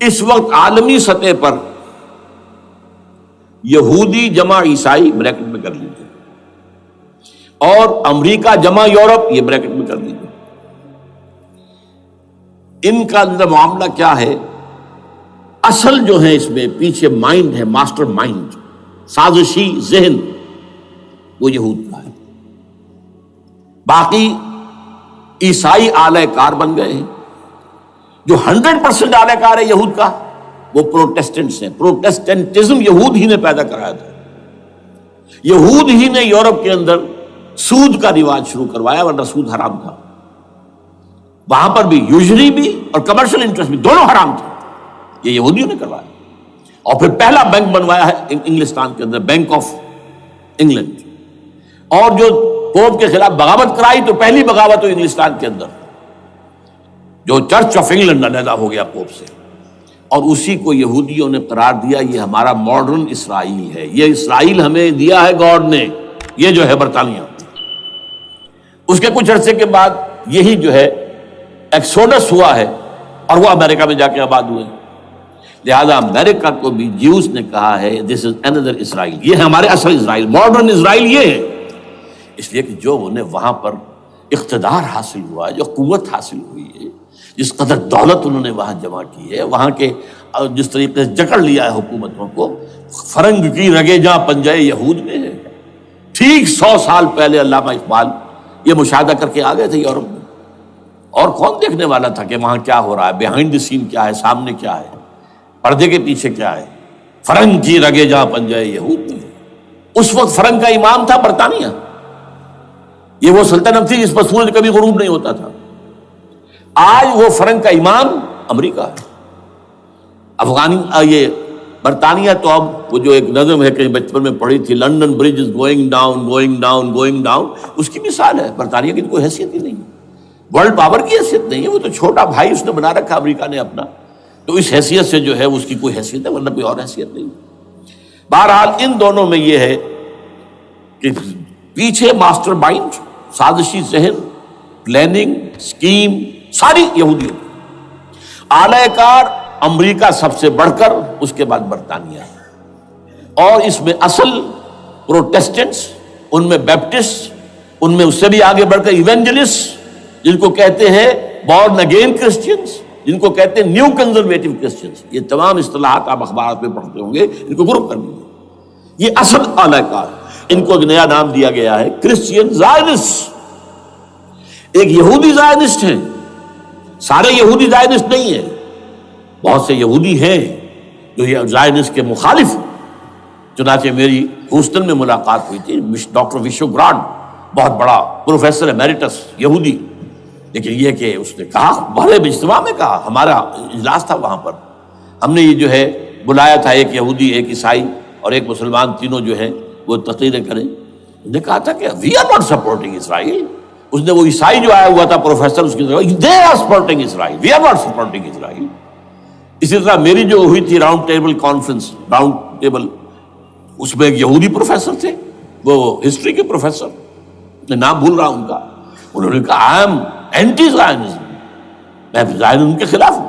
اس وقت عالمی سطح پر یہودی جمع عیسائی بریکٹ میں کر لیجیے، اور امریکہ جمع یورپ یہ بریکٹ میں کر لیجیے، ان کا اندر معاملہ کیا ہے؟ اصل جو ہے اس میں پیچھے مائنڈ ہے، ماسٹر مائنڈ، سازشی ذہن، وہ یہود کا ہے۔ باقی عیسائی آلہ کار بن گئے ہیں۔ جو 100% آلہ کار ہے یہود کا وہ پروٹیسٹنٹس ہیں۔ پروٹیسٹنٹزم یہود ہی نے پیدا کرایا تھا، یہود ہی نے یورپ کے اندر سود کا رواج شروع کروایا، ورنہ سود حرام تھا وہاں پر بھی، یوزری بھی اور کمرشل انٹرسٹ بھی، دونوں حرام تھے، یہ یہودیوں نے کروایا۔ اور پھر پہلا بینک بنوایا ہے انگلستان کے اندر، بینک آف انگلینڈ، اور جو پوپ کے خلاف بغاوت کرائی تو پہلی بغاوت ہوئی انگلستان کے اندر، جو چرچ آف انگلینڈ علیحدہ ہو گیا پوپ سے، اور اسی کو یہودیوں نے قرار دیا یہ ہمارا ماڈرن اسرائیل ہے، یہ اسرائیل ہمیں دیا ہے گاڈ نے، یہ جو ہے برطانیہ۔ اس کے کچھ عرصے کے بعد یہی جو ہے ایکسوڈس ہوا ہے اور وہ امریکہ میں جا کے آباد ہوئے، لہذا امریکہ کو بھی جیوز نے کہا ہے دس از اندر اسرائیل، یہ ہے ہمارے اصل اسرائیل، ماڈرن اسرائیل یہ ہے۔ اس لیے کہ جو انہیں وہاں پر اقتدار حاصل ہوا ہے، جو قوت حاصل ہوئی ہے، جس قدر دولت انہوں نے وہاں جمع کی ہے، وہاں کے جس طریقے سے جکڑ لیا ہے حکومتوں کو، فرنگ کی رگے جہاں پنجے یہود میں ہے۔ ٹھیک 100 سال پہلے علامہ اقبال یہ مشاہدہ کر کے آ گئے تھے یورپ میں، اور کون دیکھنے والا تھا کہ وہاں کیا ہو رہا ہے، بیہائنڈ دی سین کیا ہے، سامنے کیا ہے، پردے کے پیچھے کیا ہے۔ فرنگ کی رگے جہاں پنجے یہود میں ہے۔ اس وقت فرنگ کا امام تھا برطانیہ، یہ وہ سلطنت تھی جس پر سورج کبھی غروب نہیں ہوتا تھا۔ آج وہ فرنگ کا امام امریکہ ہے۔ یہ برطانیہ تو اب وہ جو ایک نظم ہے کہ بچپن میں پڑھی تھی، London bridge is going down going down going down, اس کی مثال ہے۔ برطانیہ کی تو کوئی حیثیت ہی نہیں ہے، ورلڈ پاور کی حیثیت نہیں ہے، وہ تو چھوٹا بھائی اس نے بنا رکھا امریکہ نے اپنا، تو اس حیثیت سے جو ہے اس کی کوئی حیثیت ہے، ورنہ کوئی اور حیثیت نہیں۔ بہرحال ان دونوں میں یہ ہے کہ پیچھے ماسٹر مائنڈ، سازشی ذہن، پلاننگ، اسکیم ساری یہودیوں کی۔ آلہ کار امریکہ سب سے بڑھ کر، اس کے بعد برطانیہ ہے، اور اس میں اصل پروٹیسٹنٹس، ان میں بیپٹسٹ، ان میں اس سے بھی آگے بڑھ کر ایونجلسٹ، جن کو کہتے ہیں بورن اگین کرسچنز، جن کو کہتے ہیں نیو کنزرویٹو کرسچنز، یہ تمام اصطلاحات آپ اخبارات میں پڑھتے ہوں گے، ان کو گروپ کر لیجیے۔ یہ اصل آلہ کار، ان کو ایک نیا نام دیا گیا ہے کرسچین زائنسٹ۔ ایک یہودی زائنسٹ ہیں، سارے یہودی زائنسٹ نہیں ہیں، بہت سے یہودی ہیں جو یہ زائنسٹ کے مخالف۔ چنانچہ میری ہیوسٹن میں ملاقات ہوئی تھی ڈاکٹر وشو گرانڈ، بہت بڑا پروفیسر ایمیریٹس یہودی، لیکن یہ کہ اس نے کہا، بڑے اجتماع میں کہا، ہمارا اجلاس تھا وہاں پر، ہم نے یہ جو ہے بلایا تھا ایک یہودی، ایک عیسائی اور ایک مسلمان، تینوں جو ہے وہ تقریریں کریں۔ انہوں نے کہا تھا کہ وی آر ناٹ سپورٹنگ اسرائیل۔ اس نے وہ عیسائی جو آیا ہوا تھا پروفیسر، اس کی طرف they are supporting Israel, we are not supporting Israel. اسی طرح میری جو ہوئی تھی round table conference, round table, اس میں ایک یہودی پروفیسر تھے، وہ ہسٹری کے پروفیسر، میں نام بھول رہا ان کا، انہوں نے کہا آئی ایم اینٹی زائنزم، میں زائنزم کے خلاف ہوں۔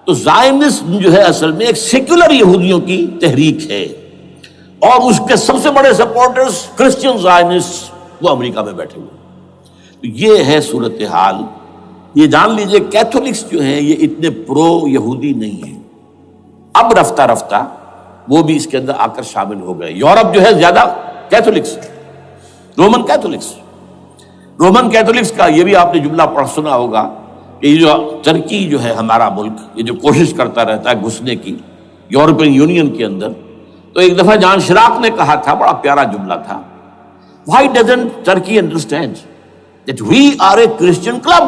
تو زائنزم جو ہے اصل میں ایک سیکولر یہودیوں کی تحریک ہے، اور اس کے سب سے بڑے سپورٹرز کرسچین زائنسٹ وہ امریکہ میں بیٹھے ہوئے۔ تو یہ ہے صورتحال۔ یہ جان لیجئے کیتھولکس جو ہیں یہ اتنے پرو یہودی نہیں ہیں، اب رفتہ رفتہ وہ بھی اس کے اندر آ کر شامل ہو گئے۔ یورپ جو ہے زیادہ Catholics, Roman Catholics, Roman Catholics کا یہ بھی آپ نے جملہ پڑھ سنا ہوگا کہ یہ جو ترکی جو ہے ہمارا ملک، یہ جو کوشش کرتا رہتا ہے گھسنے کی یورپین یونین کے اندر، تو ایک دفعہ جان شراق نے کہا تھا، بڑا پیارا جملہ تھا، why doesn't Turkey understand that we are a Christian club؟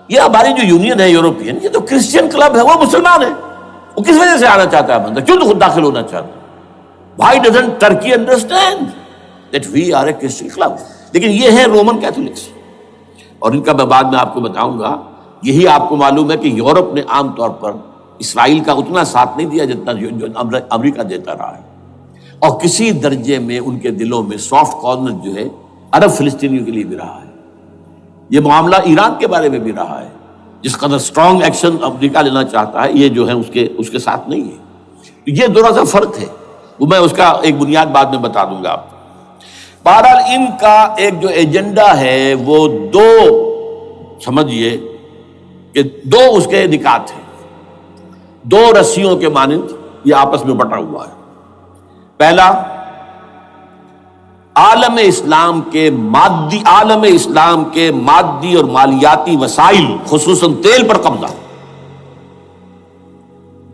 یہ ہماری جو یونین ہے یورپین، یہ تو کرسچین کلب ہے، وہ مسلمان ہے، وہ کس وجہ سے آنا چاہتا ہے بندہ، کیوں تو خود داخل ہونا چاہتا ہے؟ why doesn't Turkey understand that we are a Christian club؟ لیکن یہ ہے رومن کیتھولکس، اور ان کا میں بعد میں آپ کو بتاؤں گا۔ یہی آپ کو معلوم ہے کہ یورپ نے عام طور پر اسرائیل کا اتنا ساتھ نہیں دیا جتنا جو امریکہ دیتا رہا ہے، اور کسی درجے میں ان کے دلوں میں سافٹ کارنر جو ہے عرب فلسطینیوں کے لیے بھی رہا ہے۔ یہ معاملہ ایران کے بارے میں بھی رہا ہے، جس قدر اسٹرانگ ایکشن امریکہ لینا چاہتا ہے، یہ جو ہے اس کے ساتھ نہیں ہے۔ یہ دونوں کا فرق ہے، وہ میں اس کا ایک بنیاد بعد میں بتا دوں گا آپ کو۔ بہرحال ان کا ایک جو ایجنڈا ہے وہ دو، سمجھیے کہ دو اس کے نکات ہیں، دو رسیوں کے مانند یہ آپس میں بٹا ہوا ہے۔ پہلا، عالم اسلام کے مادی اور مالیاتی وسائل، خصوصاً تیل پر قبضہ،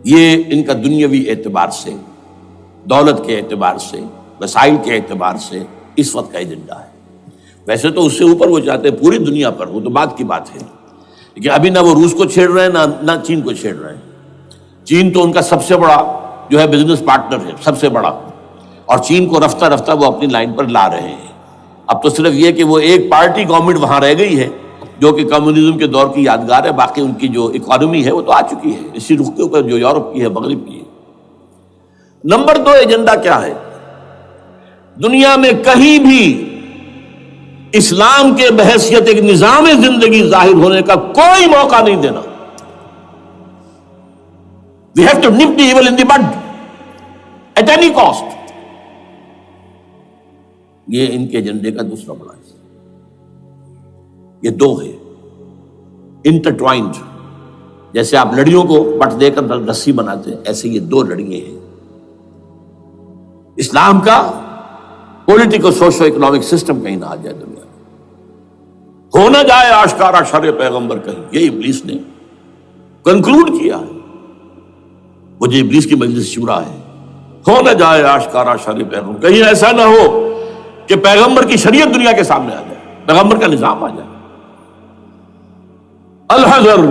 یہ ان کا دنیاوی اعتبار سے، دولت کے اعتبار سے، وسائل کے اعتبار سے اس وقت کا ایجنڈا ہے۔ ویسے تو اس سے اوپر وہ چاہتے ہیں پوری دنیا پر، وہ تو بعد کی بات ہے، لیکن ابھی نہ وہ روس کو چھیڑ رہے ہیں نہ چین کو چھیڑ رہے ہیں۔ چین تو ان کا سب سے بڑا جو ہے بزنس پارٹنر ہے، سب سے بڑا، اور چین کو رفتہ رفتہ وہ اپنی لائن پر لا رہے ہیں۔ اب تو صرف یہ کہ وہ ایک پارٹی گورنمنٹ وہاں رہ گئی ہے جو کہ کمیونزم کے دور کی یادگار ہے، باقی ان کی جو اکانومی ہے وہ تو آ چکی ہے اسی رخ کے اوپر جو یورپ کی ہے، مغرب کی ہے۔ نمبر دو ایجنڈا کیا ہے؟ دنیا میں کہیں بھی اسلام کے بحیثیت ایک نظام زندگی ظاہر ہونے کا کوئی موقع نہیں دینا۔ We have to nip the evil in the bud at any cost۔ یہ ان کے ایجنڈے کا دوسرا بڑا ہے۔ یہ دو ہے انٹرٹوائنڈ، جیسے آپ لڑیوں کو بٹ دے کر رسی بناتے ہیں، ایسے یہ دو لڑیے ہیں۔ اسلام کا پولیٹیکل سوشو اکنامک سسٹم کہیں نہ آ جائے دنیا میں، ہو نہ جائے آشکارا شر پیغمبر کہیں، یہ ابلیس نے کنکلوڈ کیا ہے۔ وہ جو ابلیس کی مجلس شورا ہے، ہو نہ جائے آشکارا شر پیغمبر، کہیں ایسا نہ ہو کہ پیغمبر کی شریعت دنیا کے سامنے آ جائے، پیغمبر کا نظام آ جائے۔ الحذر،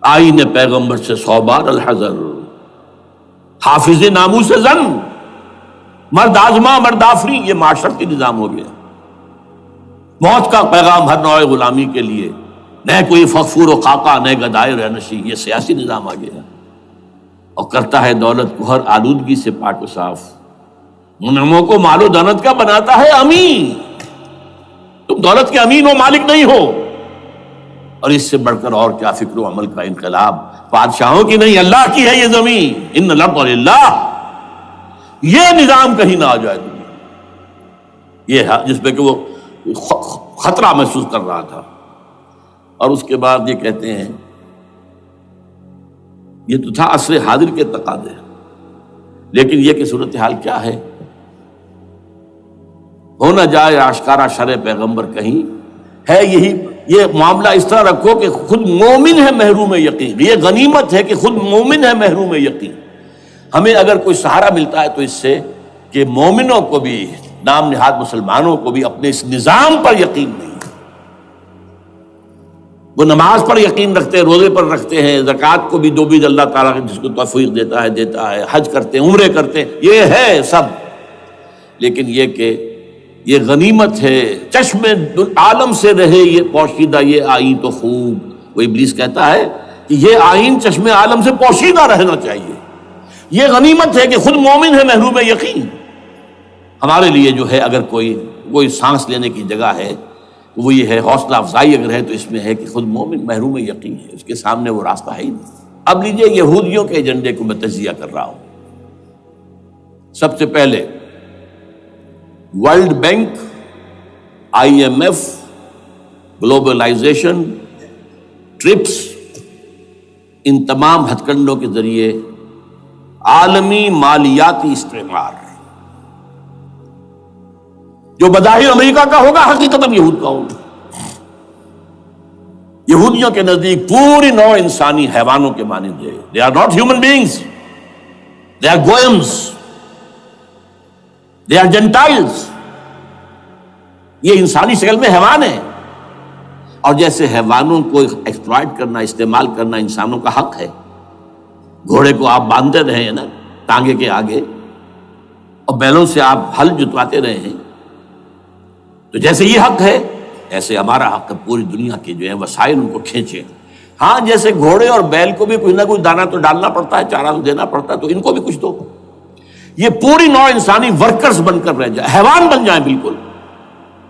آئین پیغمبر سے 100 بار الحذر، حافظ ناموس زن، مرد آزما مرد آفری، یہ معاشرتی نظام ہو گیا۔ موت کا پیغام ہر نوع غلامی کے لیے، نہ کوئی فخور و خاکہ، نہ گدائے رہنشی، یہ سیاسی نظام آ گیا، اور کرتا ہے دولت کو ہر آلودگی سے پاک و صاف، منعموں کو مال و دولت کا بناتا ہے امین۔ تم دولت کے امین و مالک نہیں ہو۔ اور اس سے بڑھ کر اور کیا فکر و عمل کا انقلاب، بادشاہوں کی نہیں، اللہ کی ہے یہ زمین، ان الارض للہ۔ یہ نظام کہیں نہ آ جائے دنیا، یہ ہے جس پہ کہ وہ خطرہ محسوس کر رہا تھا۔ اور اس کے بعد یہ کہتے ہیں، یہ تو تھا عصر حاضر کے تقاضے، لیکن یہ کہ صورتحال کیا ہے؟ ہو نہ جائے آشکارا شر پیغمبر کہیں، ہے یہی، یہ معاملہ اس طرح رکھو کہ خود مومن ہے محروم یقین، یہ غنیمت ہے کہ خود مومن ہے محروم یقین۔ ہمیں اگر کوئی سہارا ملتا ہے تو اس سے کہ مومنوں کو بھی، نام نہاد مسلمانوں کو بھی اپنے اس نظام پر یقین نہیں، وہ نماز پر یقین رکھتے ہیں، روزے پر رکھتے ہیں، زکوٰۃ کو بھی دو بیج اللہ تعالیٰ جس کو توفیق دیتا ہے، حج کرتے ہیں، عمرے کرتے ہیں، یہ ہے سب، لیکن یہ کہ یہ غنیمت ہے، چشم عالم سے رہے یہ پوشیدہ یہ آئین تو خوب۔ وہ ابلیس کہتا ہے کہ یہ آئین چشم عالم سے پوشیدہ رہنا چاہیے، یہ غنیمت ہے کہ خود مومن ہے محروم یقین۔ ہمارے لیے جو ہے اگر کوئی سانس لینے کی جگہ ہے وہ یہ ہے، حوصلہ افزائی اگر ہے تو اس میں ہے کہ خود مومن محروم یقین ہے، اس کے سامنے وہ راستہ ہے ہی نہیں۔ اب لیجئے یہودیوں کے ایجنڈے کو میں تجزیہ کر رہا ہوں۔ سب سے پہلے world bank, IMF، globalisation, TRIPS, ان تمام ہتھ کنڈوں کے ذریعے عالمی مالیاتی استعمار جو بظاہر امریکہ کا ہوگا، حقیقتاً یہود کا ہوگا۔ یہودیوں کے نزدیک پوری نوع انسانی حیوانوں کے مانند ہے۔ They are not human beings. They are goyams. They are Gentiles. یہ انسانی شکل میں حیوان ہیں، اور جیسے حیوانوں کو ایکسپلائٹ کرنا، استعمال کرنا انسانوں کا حق ہے، گھوڑے کو آپ باندھتے رہے ہیں نا ٹانگے کے آگے، اور بیلوں سے آپ ہل جتواتے رہے ہیں، تو جیسے یہ حق ہے ایسے ہمارا حق ہے پوری دنیا کے جو ہے وسائل ان کو کھینچے۔ ہاں جیسے گھوڑے اور بیل کو بھی کچھ نہ کچھ دانہ تو ڈالنا پڑتا ہے، چارہ تو دینا پڑتا ہے، تو ان کو بھی کچھ دو۔ یہ پوری نوع انسانی ورکرز بن کر رہ جائے، حیوان بن جائیں، بالکل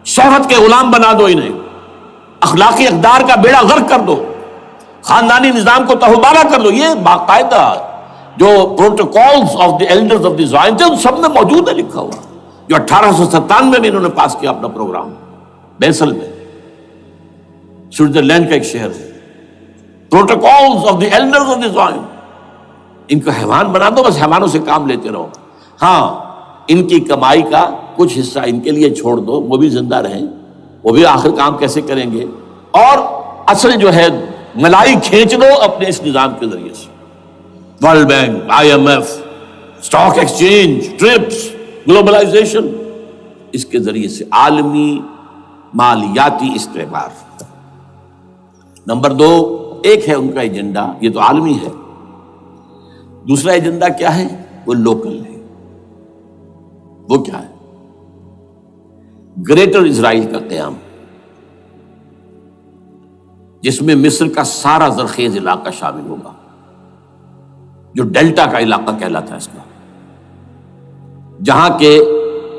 شہوت کے غلام بنا دو انہیں، اخلاقی اقدار کا بیڑا غرق کر دو، خاندانی نظام کو تہوبارہ کر دو. یہ باقاعدہ جو protocols of the elders of دی زوائن تھے ان سب میں موجود ہے لکھا ہوا، جو 1897 میں انہوں نے پاس کیا اپنا پروگرام بیسل میں، سوئٹزرلینڈ کا ایک شہر ہے. Protocols of the elders of دی زوائن. ان کو حیوان بنا دو، بس حیوانوں سے کام لیتے رہو. ہاں ان کی کمائی کا کچھ حصہ ان کے لیے چھوڑ دو، وہ بھی زندہ رہیں، وہ بھی آخر کام کیسے کریں گے، اور اصل جو ہے ملائی کھینچ دو اپنے اس نظام کے ذریعے سے. World bank, I M F, stock exchange, TRIPS, globalisation, اس کے ذریعے سے عالمی مالیاتی استعمار. نمبر 2، ایک ہے ان کا ایجنڈا، یہ تو عالمی ہے. دوسرا ایجنڈا کیا ہے؟ وہ لوکل ہے. وہ کیا ہے؟ گریٹر اسرائیل کا قیام، جس میں مصر کا سارا زرخیز علاقہ شامل ہوگا، جو ڈیلٹا کا علاقہ کہلاتا ہے اس کا، جہاں کے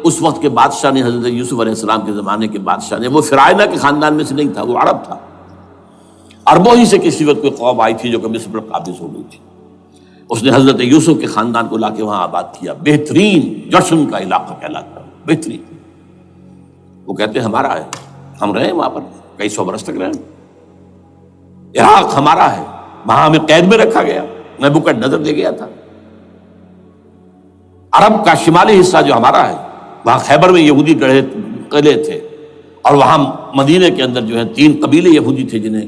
اس وقت کے بادشاہ نے، حضرت یوسف علیہ السلام کے زمانے کے بادشاہ نے، وہ فرعونہ کے خاندان میں سے نہیں تھا، وہ عرب تھا. عربوں ہی سے کسی وقت کوئی قوم آئی تھی جو کہ مصر پر قابض ہو گئی تھی. اس نے حضرت یوسف کے خاندان کو لا کے وہاں آباد کیا. بہترین جشن کا علاقہ کہلاتا ہے، بہترین. وہ کہتے ہیں ہمارا ہے، ہم رہے وہاں پر کئی سو برس تک رہے. عراق ہمارا ہے، وہاں ہمیں قید میں رکھا گیا، نبوکدنضر لے گیا تھا. عرب کا شمالی حصہ جو ہمارا ہے، وہاں خیبر میں یہودی قلعے تھے، اور وہاں مدینے کے اندر جو ہے 3 قبیلے یہودی تھے جنہیں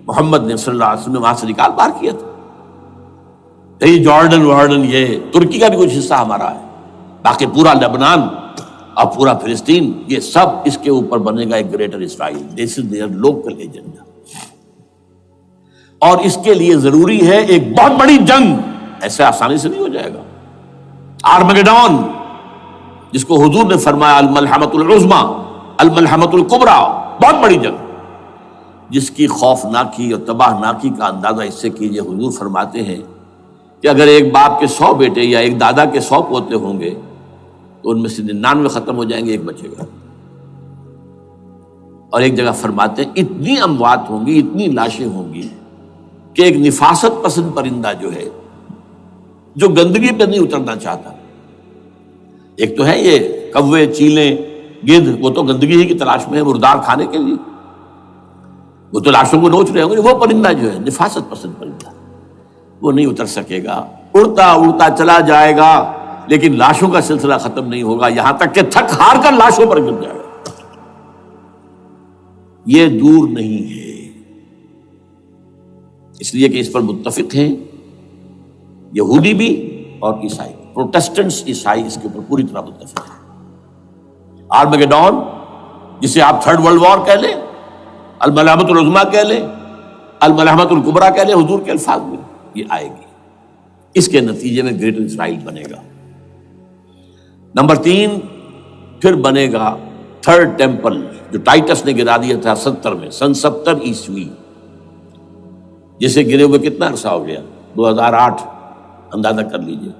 محمد نے صلی اللہ علیہ وسلم نے وہاں سے نکال باہر کیا تھا. یہ جارڈن، یہ ترکی کا بھی کچھ حصہ ہمارا ہے. باقی پورا لبنان اور پورا فلسطین، یہ سب اس کے اوپر بنے گا ایک greater Israel. This is there local agenda. اور اس کے لیے ضروری ہے ایک بہت بڑی جنگ. ایسے آسانی سے نہیں ہو جائے گا. آرمگیڈون، جس کو حضور نے فرمایا الملحمۃ العظمیٰ، الملحمۃ الکبریٰ، بہت بڑی جنگ، جس کی خوفناکی اور تباہ ناکی کا اندازہ اس سے کیجیے. حضور فرماتے ہیں کہ اگر ایک باپ کے 100 بیٹے یا ایک دادا کے 100 پوتے ہوں گے تو ان میں سے 99 ختم ہو جائیں گے، ایک بچے گا. اور ایک جگہ فرماتے ہیں اتنی اموات ہوں گی، اتنی لاشیں ہوں گی کہ ایک نفاست پسند پرندہ جو ہے، جو گندگی پہ نہیں اترنا چاہتا. ایک تو ہے یہ کوے، چیلیں، گدھ، وہ تو گندگی ہی کی تلاش میں ہے مردار کھانے کے لیے، وہ تو لاشوں کو نوچ رہے ہوں گے. وہ پرندہ جو ہے نفاست پسند پرندہ، وہ نہیں اتر سکے گا، اڑتا اڑتا چلا جائے گا، لیکن لاشوں کا سلسلہ ختم نہیں ہوگا، یہاں تک کہ تھک ہار کر لاشوں پر گر جائے گا. یہ دور نہیں ہے، اس لیے کہ اس پر متفق ہیں یہودی بھی اور عیسائی. پروٹسٹنٹس، عیسائی اس کے اوپر پوری طرح متفق ہیں. آرمگیڈون، جسے آپ 3rd ورلڈ وار کہہ لیں، الملحمۃ العظمیٰ کہہ لیں، الملحمۃ الکبریٰ کہہ لیں حضور کے الفاظ میں، یہ آئے گی. اس کے نتیجے میں گریٹر اسرائیل بنے گا. نمبر 3، پھر بنے گا 3rd ٹیمپل، جو ٹائٹس نے گرا دیا تھا 70 میں، سن 70 عیسوی، جسے گرے ہوئے کتنا عرصہ ہو گیا؟ 2008. اندازہ کر لیجئے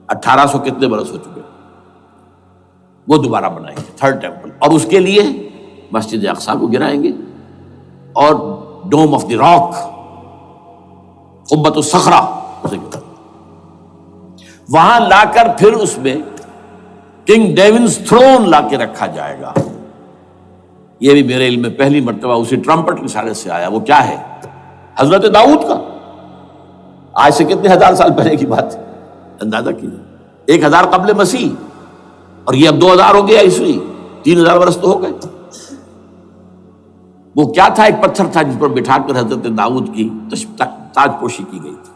1800 کتنے برس ہو چکے. وہ دوبارہ بنائیں گے 3rd ٹیمپل، اور اس کے لیے مسجد اقصیٰ کو گرائیں گے، اور ڈوم آف دی راک، قبۃ الصخرہ، وہاں لا کر پھر اس میں کنگ ڈیونز تھرون لا کے رکھا جائے گا. یہ بھی میرے علم میں پہلی مرتبہ اسی ٹرمپٹ کے اشارے سے آیا. وہ کیا ہے؟ حضرت داؤد کا. آج سے کتنے 1000 سال پہلے کی بات ہے، اندازہ کیجیے. 1000 قبل مسیح، اور یہ اب 2000 ہو گیا عیسوی، 3000 برس تو ہو گئے. وہ کیا تھا؟ ایک پتھر تھا جس پر بٹھا کر حضرت داؤد کی تاج پوشی کی گئی تھی.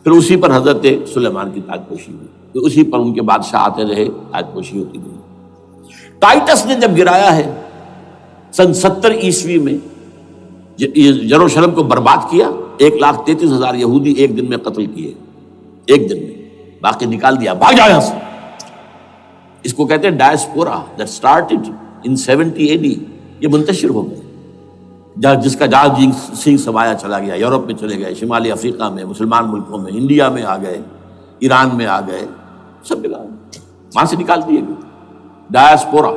پھر اسی پر حضرت سلیمان کی تاج پوشی ہوئی، پھر اسی پر ان کے بادشاہ آتے رہے، تاج پوشی ہوتی گئی. ٹائٹس نے جب گرایا ہے سن 70 عیسوی میں، یروشلم کو برباد کیا، 1,33,000 یہودی ایک دن میں قتل کیے، ایک دن میں، باقی نکال دیا، بھاگ جاؤ یہاں سے. اس کو کہتے ہیں diaspora, that started in 70 AD. یہ منتشر ہو گئے، جس کا جہاز سنگھ سمایا چلا گیا، یورپ میں چلے گئے، شمالی افریقہ میں، مسلمان ملکوں میں، انڈیا میں آ گئے، ایران میں آ گئے، سب جگہ وہاں سے نکال دیے گئے. ڈائسپورا.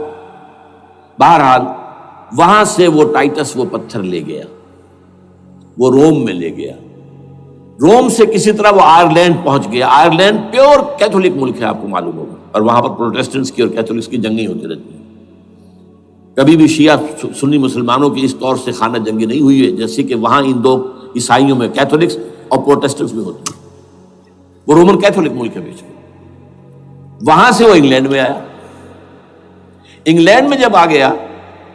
بہرحال وہاں سے وہ ٹائٹس وہ پتھر لے گیا، وہ روم میں لے گیا، روم سے کسی طرح وہ آئرلینڈ پہنچ گیا۔ آئرلینڈ پیور کیتھولک ملک ہے، آپ کو معلوم ہوگا، اور وہاں پر پروٹیسٹنٹس کی اور کیتھولکس کی جنگیں ہوتی رہتی ہیں۔ کبھی بھی شیعہ سنی مسلمانوں کی اس طور سے خانہ جنگی نہیں ہوئی ہے جیسے کہ وہاں ان دو عیسائیوں میں کیتھولکس اور پروٹیسٹنٹس میں ہوتی ہے۔ وہ رومن کیتھولک ملک ہے بیچ میں۔ وہاں سے وہ انگلینڈ میں آیا، انگلینڈ میں جب آ گیا،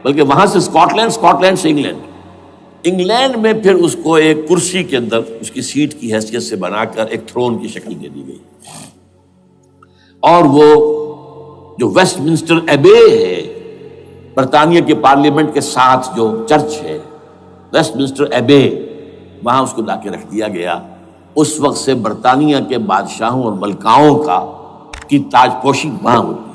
بلکہ وہاں سے اسکاٹ لینڈ سے انگلینڈ میں پھر اس کو ایک کرسی کے اندر اس کی سیٹ کی حیثیت سے بنا کر ایک تھرون کی شکل دے دی گئی، اور وہ جو ویسٹ منسٹر ایبے ہے، برطانیہ کے پارلیمنٹ کے ساتھ جو چرچ ہے ویسٹ منسٹر ایبے، وہاں اس کو لا کے رکھ دیا گیا۔ اس وقت سے برطانیہ کے بادشاہوں اور ملکاؤں کی تاج پوشی وہاں ہوتی ہے۔